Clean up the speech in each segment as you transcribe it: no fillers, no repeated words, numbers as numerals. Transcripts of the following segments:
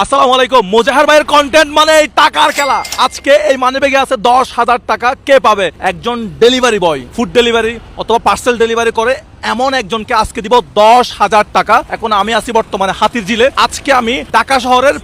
আসসালামু আলাইকুম। মোজাহার ভাইয়ের কন্টেন্ট মানে এই টাকার খেলা। আজকে এই মানিব্যাগে আছে 10,000 টাকা। কে পাবে? একজন ডেলিভারি বয়, ফুড ডেলিভারি অথবা পার্সেল ডেলিভারি করে এমন একজনকে আজকে দিব 10,000 টাকা। এখন আমি আছি বর্তমানে হাতিরঝিলে। আজকে আমি ঢাকা শহরের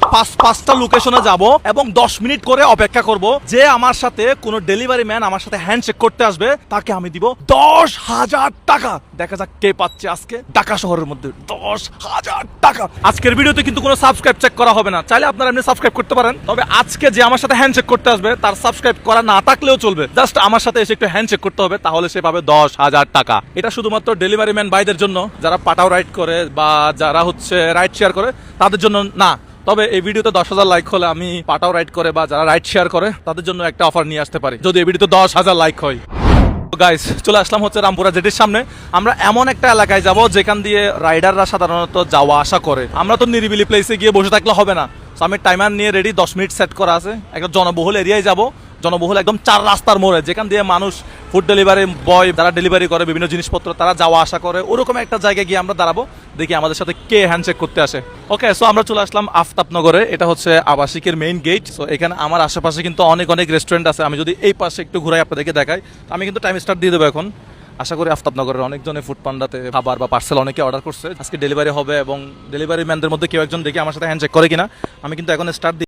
পাঁচটা লোকেশনে যাব এবং 10 মিনিট করে অপেক্ষা করব। যে আমার সাথে কোনো ডেলিভারি ম্যান আমার সাথে হ্যান্ডশেক করতে আসবে তাকে আমি দিব 10,000 টাকা। দেখা যাক কে পাচ্ছে আজকে ঢাকা শহরের মধ্যে 10,000 টাকা। আজকের ভিডিওতে কিন্তু কোনো সাবস্ক্রাইব চেক করা হবে না, চাইলে আপনারা এমনি সাবস্ক্রাইব করতে পারেন। তবে আজকে যে আমার সাথে হ্যান্ডশেক করতে আসবে তার সাবস্ক্রাইব করা না থাকলেও চলবে, জাস্ট আমার সাথে এসে একটু হ্যান্ডশেক করতে হবে, তাহলে সে পাবে 10,000 টাকা। এটা শুধুমাত্র ডেলিভারি ম্যান ভাইদের জন্য, যারা পাটাও রাইড করে বা যারা হচ্ছে রাইড শেয়ার করে তাদের জন্য না। তবে এই ভিডিওতে 10,000 লাইক হলে আমি পাটাও রাইড করে বা যারা রাইড শেয়ার করে তাদের জন্য একটা অফার নিয়ে আসতে পারি, যদি এই ভিডিওতে 10,000 লাইক হয়। গাইস, চলে আসলাম হচ্ছে রামপুরা জেটির সামনে। আমরা এমন একটা এলাকায় যাব যেখান দিয়ে রাইডাররা সাধারণত যাওয়া আসা করে। আমরা তো নিরিবিলি প্লেসে গিয়ে বসে থাকলে হবে না, আমি টাইমার নিয়ে রেডি, 10 মিনিট সেট করা আছে। একটা জনবহুল এরিয়ায় যাব, জনবহুল একদম 4 রাস্তার মোড়ে, যেখান দিয়ে মানুষ ফুড ডেলিভারি বয় যারা ডেলিভারি করে বিভিন্ন জিনিসপত্র তারা যাওয়া আসা করে, ওরকম একটা জায়গায় গিয়ে আমরা দাঁড়াবো, দেখি আমাদের সাথে কে হ্যান্ডশেক করতে আসে। ওকে, সো আমরা চলে আসলাম আফতাবনগরে। এটা হচ্ছে আবাসিকের মেইন গেট। সো এখানে আমার আশেপাশে কিন্তু অনেক অনেক রেস্টুরেন্ট আছে। আমি যদি এই পাশে একটু ঘুরাই আপনাদেরকে দেখাই, আমি কিন্তু টাইম স্টার্ট দিয়ে দেবো এখন। আশা করি আফতাবনগরের অনেকজনে ফুড পান্ডাতে খাবার বা পার্সেল অনেকে অর্ডার করছে। আজকে ডেলিভারি হবে এবং ডেলিভারি ম্যানদের মধ্যে কেউ একজন দেখি আমার সাথে হ্যান্ডশেক করে কিনা। আমি কিন্তু এখন স্টার্ট